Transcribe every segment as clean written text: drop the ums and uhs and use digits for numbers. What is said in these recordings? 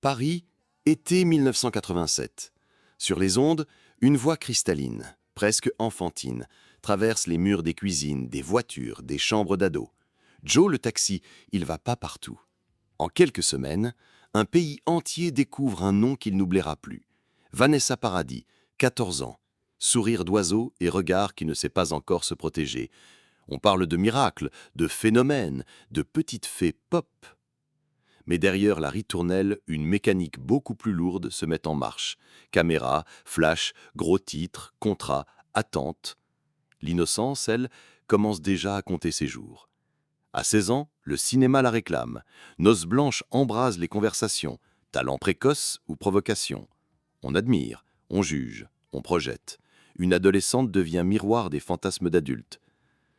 Paris, été 1987. Sur les ondes, une voix cristalline, presque enfantine, traverse les murs des cuisines, des voitures, des chambres d'ados. Joe le taxi, il va pas partout. En quelques semaines, un pays entier découvre un nom qu'il n'oubliera plus. Vanessa Paradis, 14 ans. Sourire d'oiseau et regard qui ne sait pas encore se protéger. On parle de miracles, de phénomènes, de petites fées pop. Mais derrière la ritournelle, une mécanique beaucoup plus lourde se met en marche. Caméra, flash, gros titres, contrats, attentes. L'innocence, elle, commence déjà à compter ses jours. À 16 ans, le cinéma la réclame. Noces blanches embrasent les conversations. Talent précoce ou provocation. On admire, on juge, on projette. Une adolescente devient miroir des fantasmes d'adultes.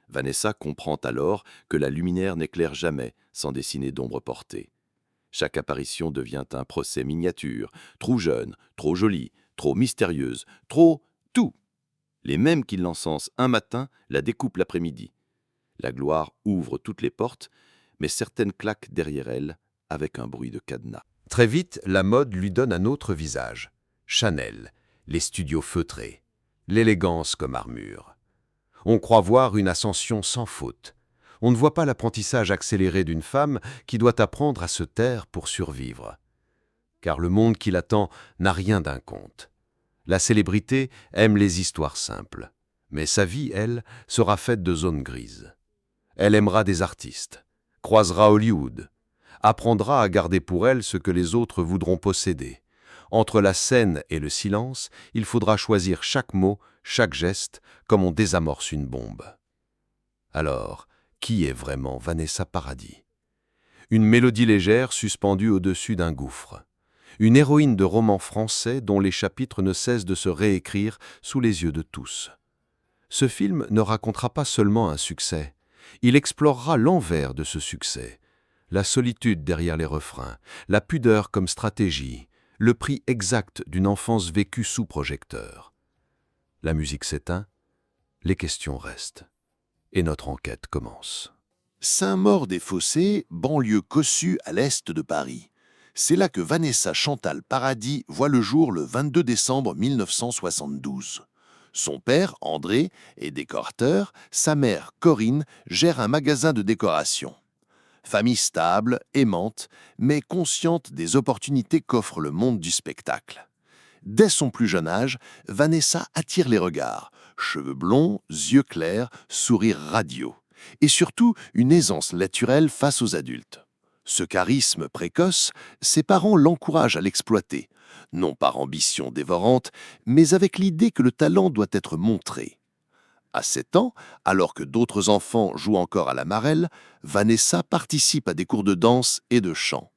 Vanessa comprend alors que la luminaire n'éclaire jamais sans dessiner d'ombre portée. Chaque apparition devient un procès miniature, trop jeune, trop jolie, trop mystérieuse, trop tout. Les mêmes qui l'encensent un matin la découpent l'après-midi. La gloire ouvre toutes les portes, mais certaines claquent derrière elle avec un bruit de cadenas. Très vite, la mode lui donne un autre visage. Chanel, les studios feutrés, l'élégance comme armure. On croit voir une ascension sans faute. On ne voit pas l'apprentissage accéléré d'une femme qui doit apprendre à se taire pour survivre. Car le monde qui l'attend n'a rien d'un conte. La célébrité aime les histoires simples. Mais sa vie, elle, sera faite de zones grises. Elle aimera des artistes, croisera Hollywood, apprendra à garder pour elle ce que les autres voudront posséder. Entre la scène et le silence, il faudra choisir chaque mot, chaque geste, comme on désamorce une bombe. Alors, qui est vraiment Vanessa Paradis? Une mélodie légère suspendue au-dessus d'un gouffre. Une héroïne de roman français dont les chapitres ne cessent de se réécrire sous les yeux de tous. Ce film ne racontera pas seulement un succès. Il explorera l'envers de ce succès. La solitude derrière les refrains, la pudeur comme stratégie, le prix exact d'une enfance vécue sous projecteur. La musique s'éteint, les questions restent. Et notre enquête commence. Saint-Maur-des-Fossés, banlieue cossue à l'est de Paris. C'est là que Vanessa Chantal Paradis voit le jour le 22 décembre 1972. Son père, André, est décorateur, sa mère, Corinne, gère un magasin de décoration. Famille stable, aimante, mais consciente des opportunités qu'offre le monde du spectacle. Dès son plus jeune âge, Vanessa attire les regards. Cheveux blonds, yeux clairs, sourire radieux. Et surtout, une aisance naturelle face aux adultes. Ce charisme précoce, ses parents l'encouragent à l'exploiter, non par ambition dévorante, mais avec l'idée que le talent doit être montré. À 7 ans, alors que d'autres enfants jouent encore à la marelle, Vanessa participe à des cours de danse et de chant.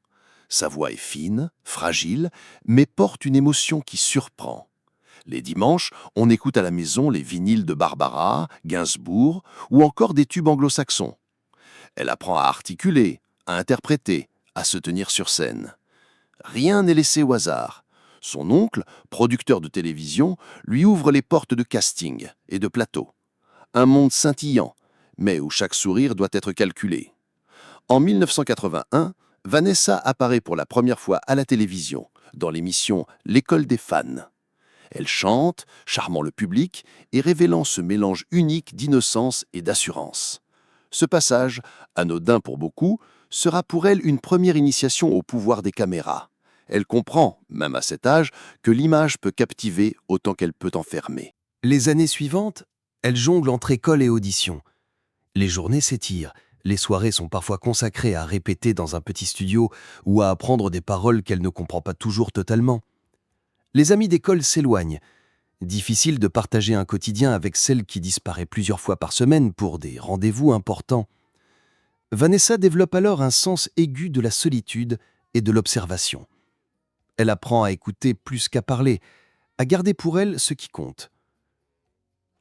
Sa voix est fine, fragile, mais porte une émotion qui surprend. Les dimanches, on écoute à la maison les vinyles de Barbara, Gainsbourg ou encore des tubes anglo-saxons. Elle apprend à articuler, à interpréter, à se tenir sur scène. Rien n'est laissé au hasard. Son oncle, producteur de télévision, lui ouvre les portes de casting et de plateau. Un monde scintillant, mais où chaque sourire doit être calculé. En 1981, Vanessa apparaît pour la première fois à la télévision, dans l'émission L'école des fans. Elle chante, charmant le public et révélant ce mélange unique d'innocence et d'assurance. Ce passage, anodin pour beaucoup, sera pour elle une première initiation au pouvoir des caméras. Elle comprend, même à cet âge, que l'image peut captiver autant qu'elle peut enfermer. Les années suivantes, elle jongle entre école et audition. Les journées s'étirent, les soirées sont parfois consacrées à répéter dans un petit studio ou à apprendre des paroles qu'elle ne comprend pas toujours totalement. Les amis d'école s'éloignent. Difficile de partager un quotidien avec celle qui disparaît plusieurs fois par semaine pour des rendez-vous importants. Vanessa développe alors un sens aigu de la solitude et de l'observation. Elle apprend à écouter plus qu'à parler, à garder pour elle ce qui compte.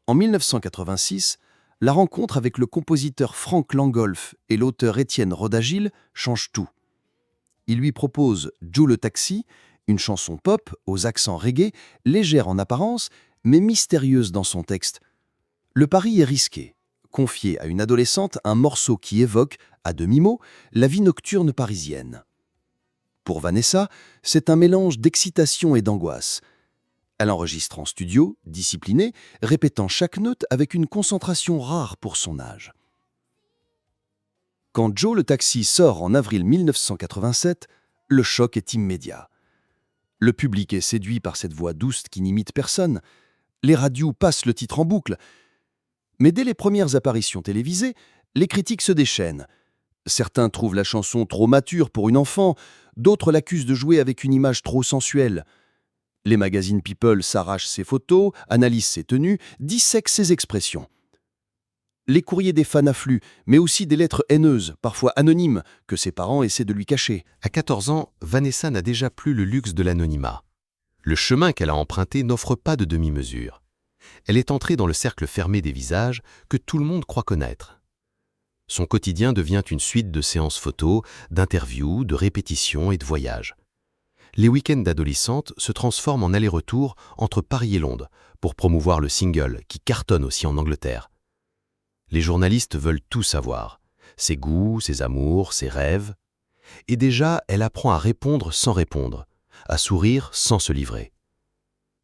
En 1986, la rencontre avec le compositeur Franck Langolf et l'auteur Étienne Rodagil change tout. Il lui propose « Joe le taxi », une chanson pop aux accents reggae, légère en apparence, mais mystérieuse dans son texte. Le pari est risqué. Confier à une adolescente un morceau qui évoque, à demi-mot, la vie nocturne parisienne. Pour Vanessa, c'est un mélange d'excitation et d'angoisse. Elle enregistre en studio, disciplinée, répétant chaque note avec une concentration rare pour son âge. Quand Joe le taxi sort en avril 1987, le choc est immédiat. Le public est séduit par cette voix douce qui n'imite personne. Les radios passent le titre en boucle. Mais dès les premières apparitions télévisées, les critiques se déchaînent. Certains trouvent la chanson trop mature pour une enfant, d'autres l'accusent de jouer avec une image trop sensuelle. Les magazines People s'arrachent ses photos, analysent ses tenues, dissèquent ses expressions. Les courriers des fans affluent, mais aussi des lettres haineuses, parfois anonymes, que ses parents essaient de lui cacher. À 14 ans, Vanessa n'a déjà plus le luxe de l'anonymat. Le chemin qu'elle a emprunté n'offre pas de demi-mesure. Elle est entrée dans le cercle fermé des visages que tout le monde croit connaître. Son quotidien devient une suite de séances photos, d'interviews, de répétitions et de voyages. Les week-ends d'adolescente se transforment en aller-retour entre Paris et Londres pour promouvoir le single qui cartonne aussi en Angleterre. Les journalistes veulent tout savoir, ses goûts, ses amours, ses rêves. Et déjà, elle apprend à répondre sans répondre, à sourire sans se livrer.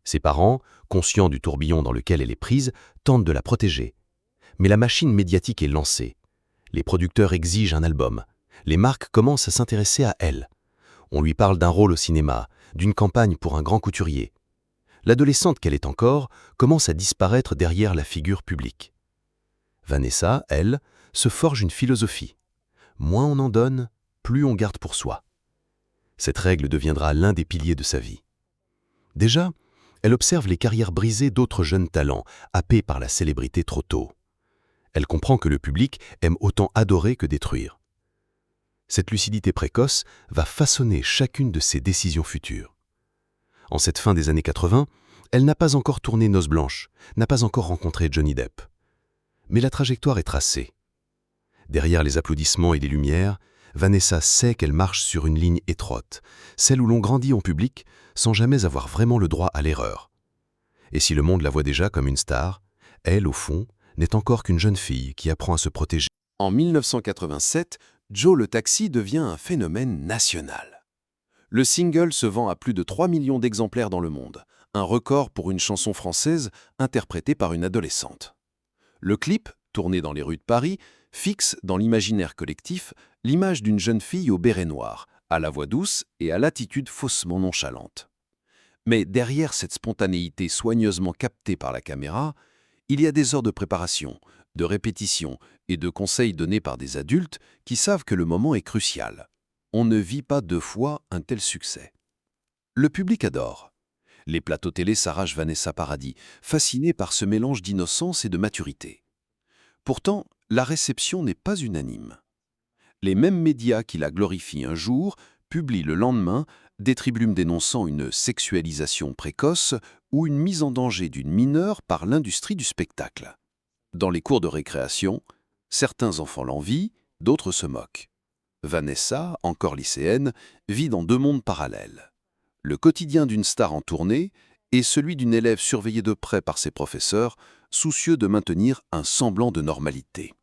Ses parents, conscients du tourbillon dans lequel elle est prise, tentent de la protéger. Mais la machine médiatique est lancée. Les producteurs exigent un album. Les marques commencent à s'intéresser à elle. On lui parle d'un rôle au cinéma, d'une campagne pour un grand couturier. L'adolescente qu'elle est encore commence à disparaître derrière la figure publique. Vanessa, elle, se forge une philosophie. Moins on en donne, plus on garde pour soi. Cette règle deviendra l'un des piliers de sa vie. Déjà, elle observe les carrières brisées d'autres jeunes talents, happés par la célébrité trop tôt. Elle comprend que le public aime autant adorer que détruire. Cette lucidité précoce va façonner chacune de ses décisions futures. En cette fin des années 80, elle n'a pas encore tourné Noces blanches, n'a pas encore rencontré Johnny Depp. Mais la trajectoire est tracée. Derrière les applaudissements et les lumières, Vanessa sait qu'elle marche sur une ligne étroite, celle où l'on grandit en public sans jamais avoir vraiment le droit à l'erreur. Et si le monde la voit déjà comme une star, elle, au fond, n'est encore qu'une jeune fille qui apprend à se protéger. En 1987, Joe le taxi devient un phénomène national. Le single se vend à plus de 3 millions d'exemplaires dans le monde, un record pour une chanson française interprétée par une adolescente. Le clip, tourné dans les rues de Paris, fixe dans l'imaginaire collectif l'image d'une jeune fille au béret noir, à la voix douce et à l'attitude faussement nonchalante. Mais derrière cette spontanéité soigneusement captée par la caméra, il y a des heures de préparation, de répétition et de conseils donnés par des adultes qui savent que le moment est crucial. On ne vit pas deux fois un tel succès. Le public adore. Les plateaux télé s'arrachent Vanessa Paradis, fascinés par ce mélange d'innocence et de maturité. Pourtant, la réception n'est pas unanime. Les mêmes médias qui la glorifient un jour publient le lendemain des tribunes dénonçant une sexualisation précoce ou une mise en danger d'une mineure par l'industrie du spectacle. Dans les cours de récréation, certains enfants l'envient, d'autres se moquent. Vanessa, encore lycéenne, vit dans deux mondes parallèles. Le quotidien d'une star en tournée et celui d'une élève surveillée de près par ses professeurs, soucieux de maintenir un semblant de normalité.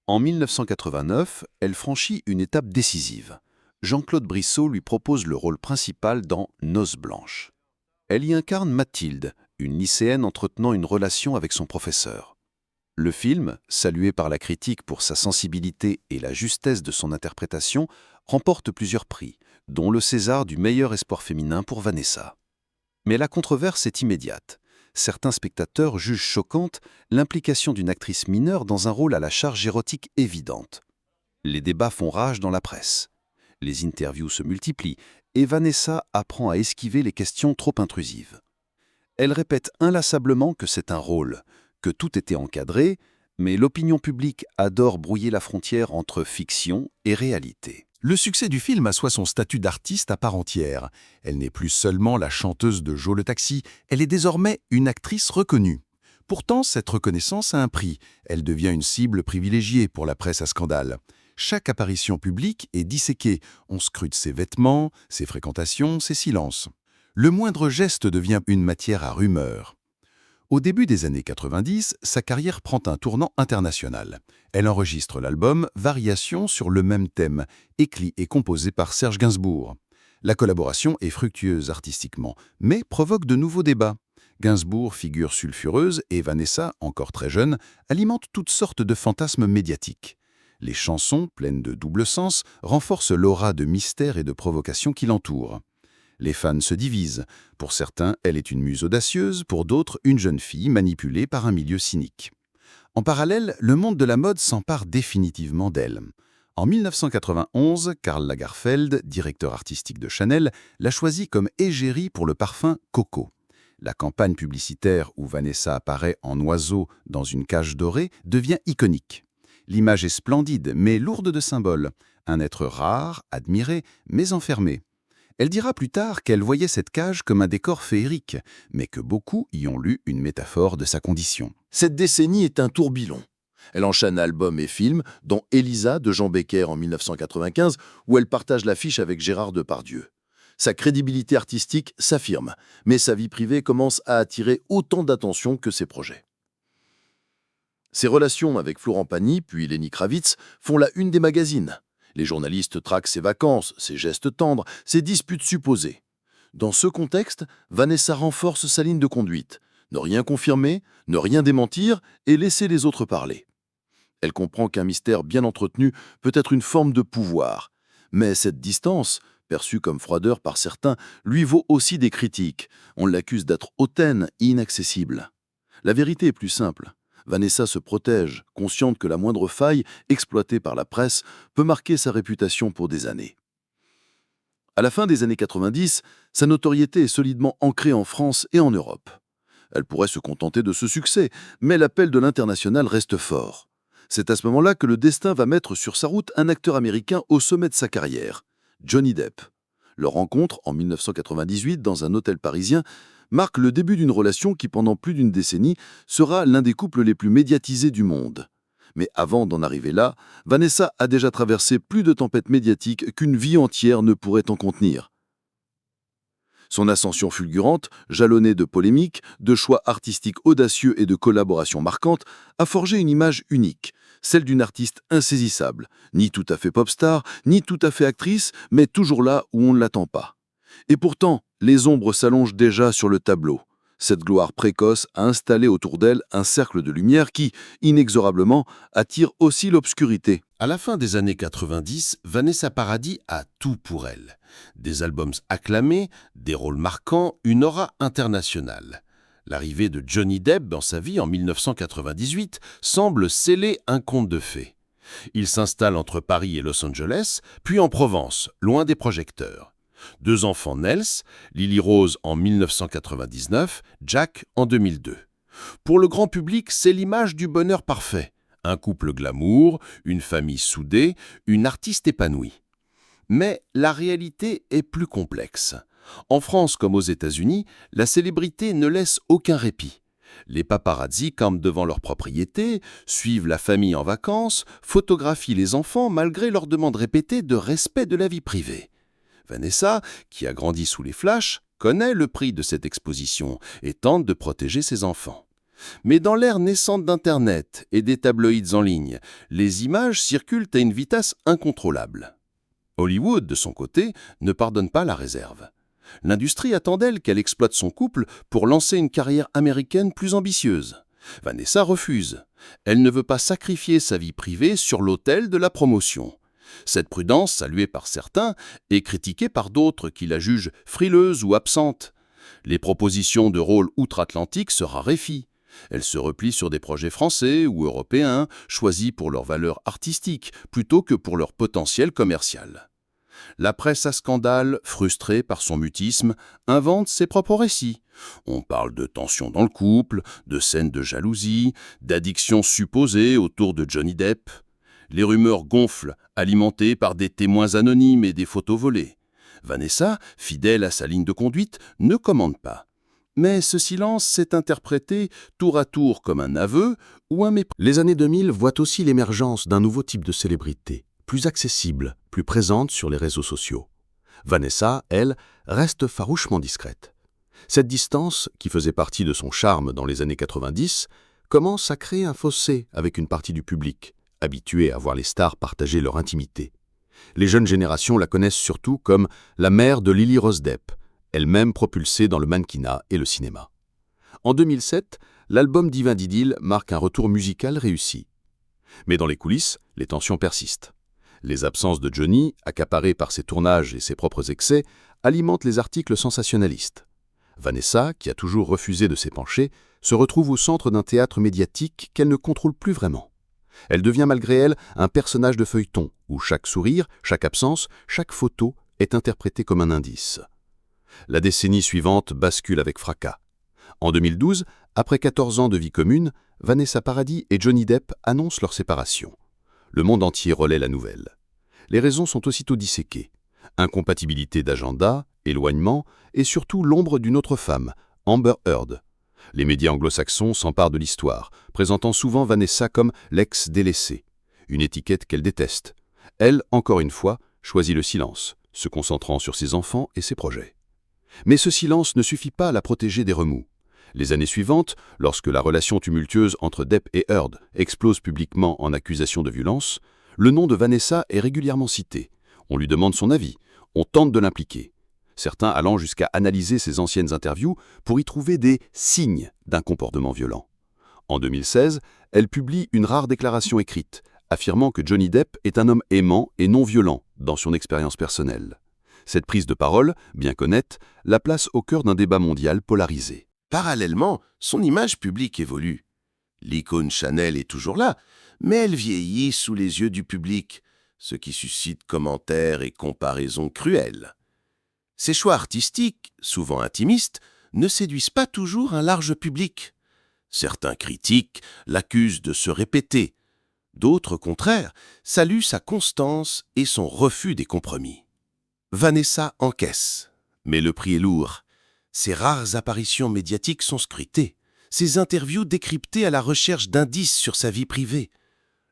En 1989, elle franchit une étape décisive. Jean-Claude Brissot lui propose le rôle principal dans Noces blanches. Elle y incarne Mathilde, une lycéenne entretenant une relation avec son professeur. Le film, salué par la critique pour sa sensibilité et la justesse de son interprétation, remporte plusieurs prix, dont le César du meilleur espoir féminin pour Vanessa. Mais la controverse est immédiate. Certains spectateurs jugent choquante l'implication d'une actrice mineure dans un rôle à la charge érotique évidente. Les débats font rage dans la presse. Les interviews se multiplient et Vanessa apprend à esquiver les questions trop intrusives. Elle répète inlassablement que c'est un rôle, que tout était encadré, mais l'opinion publique adore brouiller la frontière entre fiction et réalité. Le succès du film assoit son statut d'artiste à part entière. Elle n'est plus seulement la chanteuse de Joe le taxi, elle est désormais une actrice reconnue. Pourtant, cette reconnaissance a un prix. Elle devient une cible privilégiée pour la presse à scandale. Chaque apparition publique est disséquée. On scrute ses vêtements, ses fréquentations, ses silences. Le moindre geste devient une matière à rumeurs. Au début des années 90, sa carrière prend un tournant international. Elle enregistre l'album Variations sur le même thème, écrit et composé par Serge Gainsbourg. La collaboration est fructueuse artistiquement, mais provoque de nouveaux débats. Gainsbourg, figure sulfureuse, et Vanessa, encore très jeune, alimentent toutes sortes de fantasmes médiatiques. Les chansons, pleines de double sens, renforcent l'aura de mystère et de provocation qui l'entoure. Les fans se divisent. Pour certains, elle est une muse audacieuse, pour d'autres, une jeune fille manipulée par un milieu cynique. En parallèle, le monde de la mode s'empare définitivement d'elle. En 1991, Karl Lagerfeld, directeur artistique de Chanel, l'a choisie comme égérie pour le parfum Coco. La campagne publicitaire où Vanessa apparaît en oiseau dans une cage dorée devient iconique. L'image est splendide, mais lourde de symboles. Un être rare, admiré, mais enfermé. Elle dira plus tard qu'elle voyait cette cage comme un décor féerique, mais que beaucoup y ont lu une métaphore de sa condition. Cette décennie est un tourbillon. Elle enchaîne albums et films, dont Elisa de Jean Becker en 1995, où elle partage l'affiche avec Gérard Depardieu. Sa crédibilité artistique s'affirme, mais sa vie privée commence à attirer autant d'attention que ses projets. Ses relations avec Florent Pagny, puis Lenny Kravitz, font la une des magazines. Les journalistes traquent ses vacances, ses gestes tendres, ses disputes supposées. Dans ce contexte, Vanessa renforce sa ligne de conduite. Ne rien confirmer, ne rien démentir et laisser les autres parler. Elle comprend qu'un mystère bien entretenu peut être une forme de pouvoir. Mais cette distance, perçue comme froideur par certains, lui vaut aussi des critiques. On l'accuse d'être hautaine, inaccessible. La vérité est plus simple. Vanessa se protège, consciente que la moindre faille, exploitée par la presse, peut marquer sa réputation pour des années. À la fin des années 90, sa notoriété est solidement ancrée en France et en Europe. Elle pourrait se contenter de ce succès, mais l'appel de l'international reste fort. C'est à ce moment-là que le destin va mettre sur sa route un acteur américain au sommet de sa carrière, Johnny Depp. Leur rencontre, en 1998, dans un hôtel parisien, marque le début d'une relation qui, pendant plus d'une décennie, sera l'un des couples les plus médiatisés du monde. Mais avant d'en arriver là, Vanessa a déjà traversé plus de tempêtes médiatiques qu'une vie entière ne pourrait en contenir. Son ascension fulgurante, jalonnée de polémiques, de choix artistiques audacieux et de collaborations marquantes, a forgé une image unique, celle d'une artiste insaisissable, ni tout à fait pop star, ni tout à fait actrice, mais toujours là où on ne l'attend pas. Et pourtant, les ombres s'allongent déjà sur le tableau. Cette gloire précoce a installé autour d'elle un cercle de lumière qui, inexorablement, attire aussi l'obscurité. À la fin des années 90, Vanessa Paradis a tout pour elle. Des albums acclamés, des rôles marquants, une aura internationale. L'arrivée de Johnny Depp dans sa vie en 1998 semble sceller un conte de fées. Il s'installe entre Paris et Los Angeles, puis en Provence, loin des projecteurs. 2 enfants naissent, Lily Rose en 1999, Jack en 2002. Pour le grand public, c'est l'image du bonheur parfait. Un couple glamour, une famille soudée, une artiste épanouie. Mais la réalité est plus complexe. En France comme aux États-Unis, la célébrité ne laisse aucun répit. Les paparazzi campent devant leur propriété, suivent la famille en vacances, photographient les enfants malgré leurs demandes répétées de respect de la vie privée. Vanessa, qui a grandi sous les flashs, connaît le prix de cette exposition et tente de protéger ses enfants. Mais dans l'ère naissante d'Internet et des tabloïds en ligne, les images circulent à une vitesse incontrôlable. Hollywood, de son côté, ne pardonne pas la réserve. L'industrie attend d'elle qu'elle exploite son couple pour lancer une carrière américaine plus ambitieuse. Vanessa refuse. Elle ne veut pas sacrifier sa vie privée sur l'autel de la promotion. Cette prudence, saluée par certains, est critiquée par d'autres qui la jugent frileuse ou absente. Les propositions de rôles outre-Atlantique se raréfient. Elle se replie sur des projets français ou européens, choisis pour leur valeur artistique plutôt que pour leur potentiel commercial. La presse à scandale, frustrée par son mutisme, invente ses propres récits. On parle de tensions dans le couple, de scènes de jalousie, d'addictions supposées autour de Johnny Depp. Les rumeurs gonflent, alimentées par des témoins anonymes et des photos volées. Vanessa, fidèle à sa ligne de conduite, ne commande pas. Mais ce silence s'est interprété tour à tour comme un aveu ou un mépris. Les années 2000 voient aussi l'émergence d'un nouveau type de célébrité, plus accessible, plus présente sur les réseaux sociaux. Vanessa, elle, reste farouchement discrète. Cette distance, qui faisait partie de son charme dans les années 90, commence à créer un fossé avec une partie du public, habitué à voir les stars partager leur intimité. Les jeunes générations la connaissent surtout comme la mère de Lily Rose Depp, elle-même propulsée dans le mannequinat et le cinéma. En 2007, l'album Divin d'Idylle marque un retour musical réussi. Mais dans les coulisses, les tensions persistent. Les absences de Johnny, accaparées par ses tournages et ses propres excès, alimentent les articles sensationnalistes. Vanessa, qui a toujours refusé de s'épancher, se retrouve au centre d'un théâtre médiatique qu'elle ne contrôle plus vraiment. Elle devient malgré elle un personnage de feuilleton, où chaque sourire, chaque absence, chaque photo est interprétée comme un indice. La décennie suivante bascule avec fracas. En 2012, après 14 ans de vie commune, Vanessa Paradis et Johnny Depp annoncent leur séparation. Le monde entier relaie la nouvelle. Les raisons sont aussitôt disséquées. Incompatibilité d'agenda, éloignement et surtout l'ombre d'une autre femme, Amber Heard. Les médias anglo-saxons s'emparent de l'histoire, présentant souvent Vanessa comme l'ex-délaissée, une étiquette qu'elle déteste. Elle, encore une fois, choisit le silence, se concentrant sur ses enfants et ses projets. Mais ce silence ne suffit pas à la protéger des remous. Les années suivantes, lorsque la relation tumultueuse entre Depp et Heard explose publiquement en accusation de violence, le nom de Vanessa est régulièrement cité. On lui demande son avis, on tente de l'impliquer. Certains allant jusqu'à analyser ses anciennes interviews pour y trouver des signes d'un comportement violent. En 2016, elle publie une rare déclaration écrite, affirmant que Johnny Depp est un homme aimant et non violent dans son expérience personnelle. Cette prise de parole, bien qu'honnête, la place au cœur d'un débat mondial polarisé. Parallèlement, son image publique évolue. L'icône Chanel est toujours là, mais elle vieillit sous les yeux du public, ce qui suscite commentaires et comparaisons cruelles. Ses choix artistiques, souvent intimistes, ne séduisent pas toujours un large public. Certains critiques l'accusent de se répéter. D'autres, au contraire, saluent sa constance et son refus des compromis. Vanessa encaisse, mais le prix est lourd. Ses rares apparitions médiatiques sont scrutées, ses interviews décryptées à la recherche d'indices sur sa vie privée.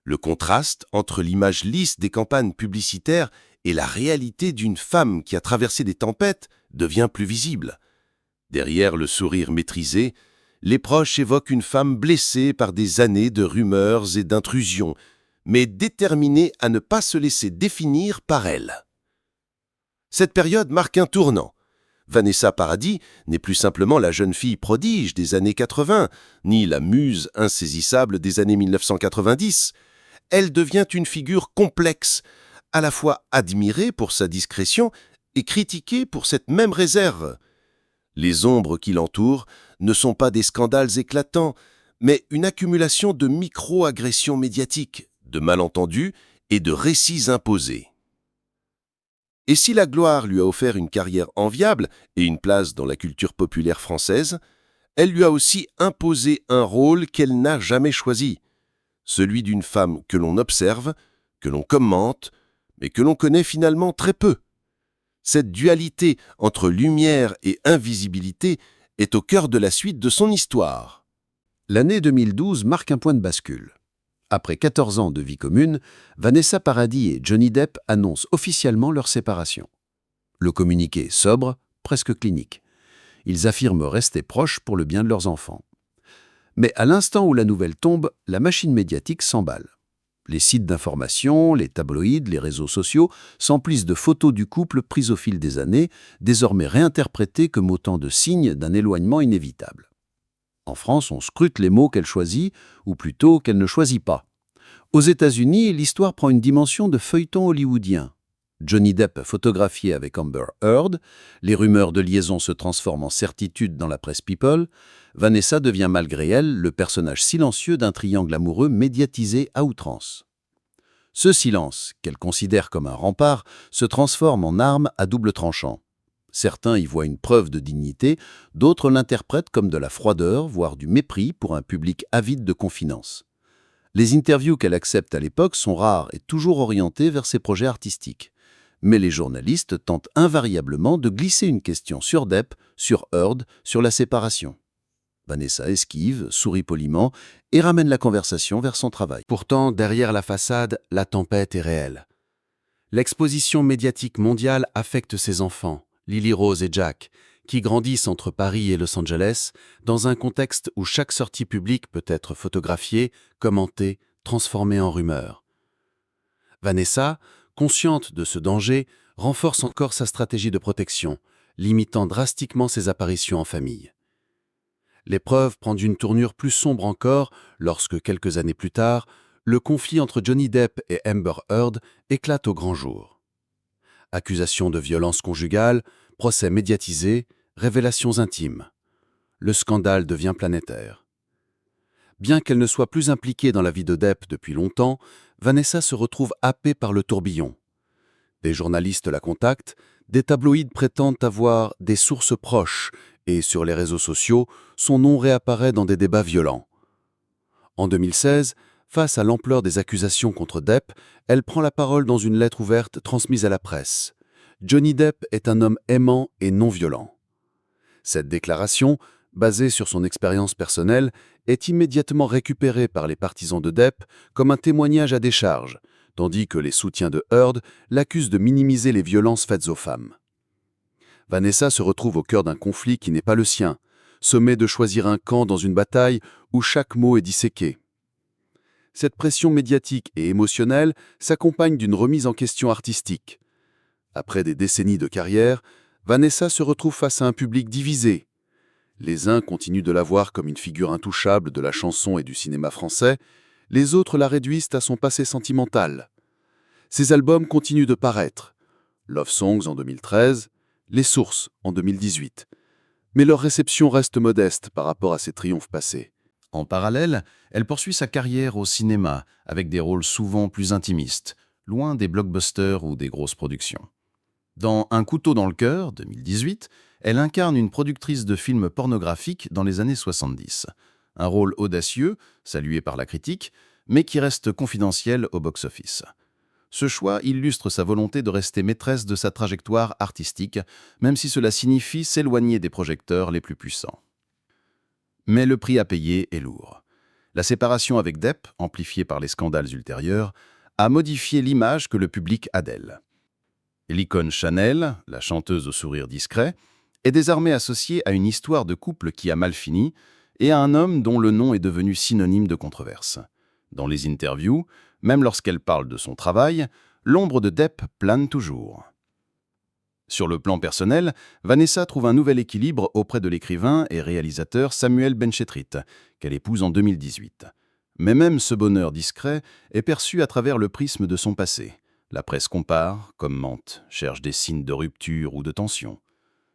Le contraste entre l'image lisse des campagnes publicitaires et la réalité d'une femme qui a traversé des tempêtes devient plus visible. Derrière le sourire maîtrisé, les proches évoquent une femme blessée par des années de rumeurs et d'intrusions, mais déterminée à ne pas se laisser définir par elle. Cette période marque un tournant. Vanessa Paradis n'est plus simplement la jeune fille prodige des années 80, ni la muse insaisissable des années 1990. Elle devient une figure complexe, à la fois admirée pour sa discrétion et critiquée pour cette même réserve. Les ombres qui l'entourent ne sont pas des scandales éclatants, mais une accumulation de micro-agressions médiatiques, de malentendus et de récits imposés. Et si la gloire lui a offert une carrière enviable et une place dans la culture populaire française, elle lui a aussi imposé un rôle qu'elle n'a jamais choisi, celui d'une femme que l'on observe, que l'on commente, mais que l'on connaît finalement très peu. Cette dualité entre lumière et invisibilité est au cœur de la suite de son histoire. L'année 2012 marque un point de bascule. Après 14 ans de vie commune, Vanessa Paradis et Johnny Depp annoncent officiellement leur séparation. Le communiqué est sobre, presque clinique. Ils affirment rester proches pour le bien de leurs enfants. Mais à l'instant où la nouvelle tombe, la machine médiatique s'emballe. Les sites d'information, les tabloïds, les réseaux sociaux s'emplissent de photos du couple prises au fil des années, désormais réinterprétées comme autant de signes d'un éloignement inévitable. En France, on scrute les mots qu'elle choisit, ou plutôt qu'elle ne choisit pas. Aux États-Unis, l'histoire prend une dimension de feuilleton hollywoodien. Johnny Depp photographié avec Amber Heard, les rumeurs de liaison se transforment en certitude dans la presse People, Vanessa devient malgré elle le personnage silencieux d'un triangle amoureux médiatisé à outrance. Ce silence, qu'elle considère comme un rempart, se transforme en arme à double tranchant. Certains y voient une preuve de dignité, d'autres l'interprètent comme de la froideur, voire du mépris pour un public avide de confidences. Les interviews qu'elle accepte à l'époque sont rares et toujours orientées vers ses projets artistiques. Mais les journalistes tentent invariablement de glisser une question sur Depp, sur Heard, sur la séparation. Vanessa esquive, sourit poliment et ramène la conversation vers son travail. Pourtant, derrière la façade, la tempête est réelle. L'exposition médiatique mondiale affecte ses enfants, Lily Rose et Jack, qui grandissent entre Paris et Los Angeles, dans un contexte où chaque sortie publique peut être photographiée, commentée, transformée en rumeur. Vanessa, consciente de ce danger, renforce encore sa stratégie de protection, limitant drastiquement ses apparitions en famille. L'épreuve prend une tournure plus sombre encore lorsque, quelques années plus tard, le conflit entre Johnny Depp et Amber Heard éclate au grand jour. Accusations de violence conjugale, procès médiatisés, révélations intimes. Le scandale devient planétaire. Bien qu'elle ne soit plus impliquée dans la vie de Depp depuis longtemps, Vanessa se retrouve happée par le tourbillon. Des journalistes la contactent, des tabloïds prétendent avoir des sources proches et sur les réseaux sociaux, son nom réapparaît dans des débats violents. En 2016, face à l'ampleur des accusations contre Depp, elle prend la parole dans une lettre ouverte transmise à la presse. Johnny Depp est un homme aimant et non violent. Cette déclaration, basée sur son expérience personnelle, est immédiatement récupérée par les partisans de Depp comme un témoignage à décharge, tandis que les soutiens de Heard l'accusent de minimiser les violences faites aux femmes. Vanessa se retrouve au cœur d'un conflit qui n'est pas le sien, sommée de choisir un camp dans une bataille où chaque mot est disséqué. Cette pression médiatique et émotionnelle s'accompagne d'une remise en question artistique. Après des décennies de carrière, Vanessa se retrouve face à un public divisé. Les uns continuent de la voir comme une figure intouchable de la chanson et du cinéma français, les autres la réduisent à son passé sentimental. Ses albums continuent de paraître. Love Songs en 2013, Les Sources en 2018. Mais leur réception reste modeste par rapport à ses triomphes passés. En parallèle, elle poursuit sa carrière au cinéma, avec des rôles souvent plus intimistes, loin des blockbusters ou des grosses productions. Dans Un couteau dans le cœur, 2018, elle incarne une productrice de films pornographiques dans les années 70. Un rôle audacieux, salué par la critique, mais qui reste confidentiel au box-office. Ce choix illustre sa volonté de rester maîtresse de sa trajectoire artistique, même si cela signifie s'éloigner des projecteurs les plus puissants. Mais le prix à payer est lourd. La séparation avec Depp, amplifiée par les scandales ultérieurs, a modifié l'image que le public a d'elle. L'icône Chanel, la chanteuse au sourire discret, est désormais associée à une histoire de couple qui a mal fini et à un homme dont le nom est devenu synonyme de controverse. Dans les interviews, même lorsqu'elle parle de son travail, l'ombre de Depp plane toujours. Sur le plan personnel, Vanessa trouve un nouvel équilibre auprès de l'écrivain et réalisateur Samuel Benchetrit, qu'elle épouse en 2018. Mais même ce bonheur discret est perçu à travers le prisme de son passé. La presse compare, commente, cherche des signes de rupture ou de tension.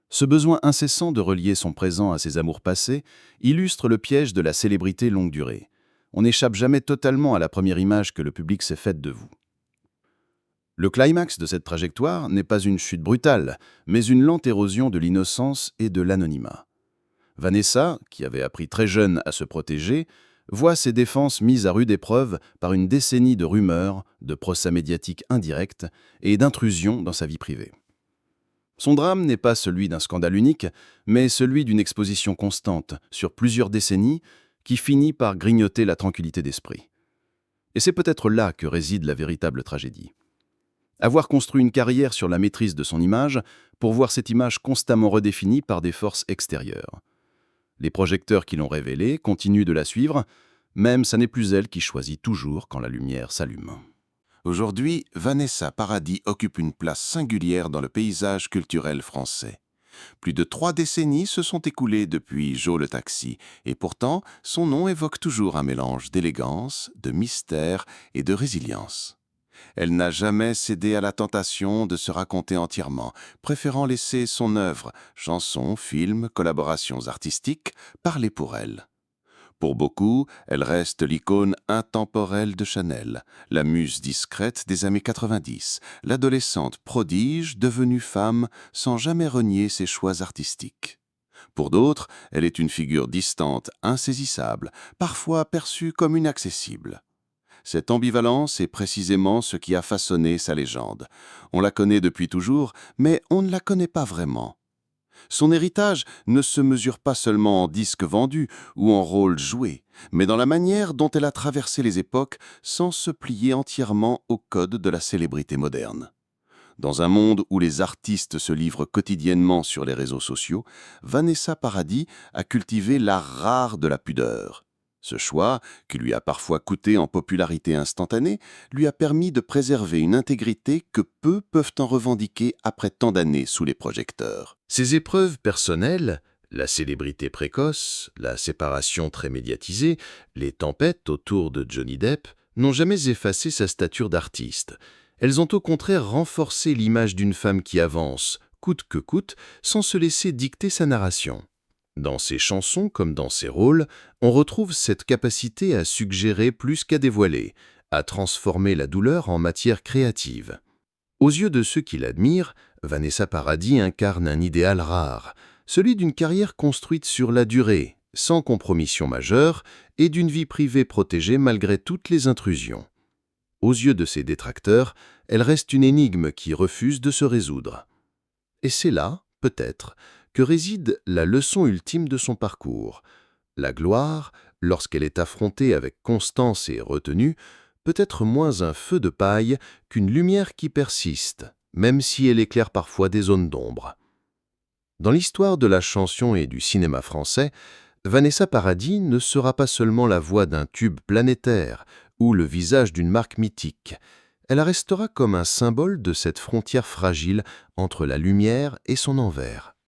Ce besoin incessant de relier son présent à ses amours passés illustre le piège de la célébrité longue durée. On n'échappe jamais totalement à la première image que le public s'est faite de vous. Le climax de cette trajectoire n'est pas une chute brutale, mais une lente érosion de l'innocence et de l'anonymat. Vanessa, qui avait appris très jeune à se protéger, voit ses défenses mises à rude épreuve par une décennie de rumeurs, de procès médiatiques indirects et d'intrusions dans sa vie privée. Son drame n'est pas celui d'un scandale unique, mais celui d'une exposition constante, sur plusieurs décennies, qui finit par grignoter la tranquillité d'esprit. Et c'est peut-être là que réside la véritable tragédie. Avoir construit une carrière sur la maîtrise de son image pour voir cette image constamment redéfinie par des forces extérieures. Les projecteurs qui l'ont révélée continuent de la suivre, même ça n'est plus elle qui choisit toujours quand la lumière s'allume. Aujourd'hui, Vanessa Paradis occupe une place singulière dans le paysage culturel français. Plus de 3 décennies se sont écoulées depuis Joe le Taxi, et pourtant, son nom évoque toujours un mélange d'élégance, de mystère et de résilience. Elle n'a jamais cédé à la tentation de se raconter entièrement, préférant laisser son œuvre, chansons, films, collaborations artistiques, parler pour elle. Pour beaucoup, elle reste l'icône intemporelle de Chanel, la muse discrète des années 90, l'adolescente prodige devenue femme sans jamais renier ses choix artistiques. Pour d'autres, elle est une figure distante, insaisissable, parfois perçue comme inaccessible. Cette ambivalence est précisément ce qui a façonné sa légende. On la connaît depuis toujours, mais on ne la connaît pas vraiment. Son héritage ne se mesure pas seulement en disques vendus ou en rôles joués, mais dans la manière dont elle a traversé les époques sans se plier entièrement au code de la célébrité moderne. Dans un monde où les artistes se livrent quotidiennement sur les réseaux sociaux, Vanessa Paradis a cultivé l'art rare de la pudeur. Ce choix, qui lui a parfois coûté en popularité instantanée, lui a permis de préserver une intégrité que peu peuvent en revendiquer après tant d'années sous les projecteurs. Ses épreuves personnelles, la célébrité précoce, la séparation très médiatisée, les tempêtes autour de Johnny Depp, n'ont jamais effacé sa stature d'artiste. Elles ont au contraire renforcé l'image d'une femme qui avance, coûte que coûte, sans se laisser dicter sa narration. Dans ses chansons comme dans ses rôles, on retrouve cette capacité à suggérer plus qu'à dévoiler, à transformer la douleur en matière créative. Aux yeux de ceux qui l'admirent, Vanessa Paradis incarne un idéal rare, celui d'une carrière construite sur la durée, sans compromission majeure, et d'une vie privée protégée malgré toutes les intrusions. Aux yeux de ses détracteurs, elle reste une énigme qui refuse de se résoudre. Et c'est là, peut-être, que réside la leçon ultime de son parcours. La gloire, lorsqu'elle est affrontée avec constance et retenue, peut être moins un feu de paille qu'une lumière qui persiste, même si elle éclaire parfois des zones d'ombre. Dans l'histoire de la chanson et du cinéma français, Vanessa Paradis ne sera pas seulement la voix d'un tube planétaire ou le visage d'une marque mythique. Elle restera comme un symbole de cette frontière fragile entre la lumière et son envers.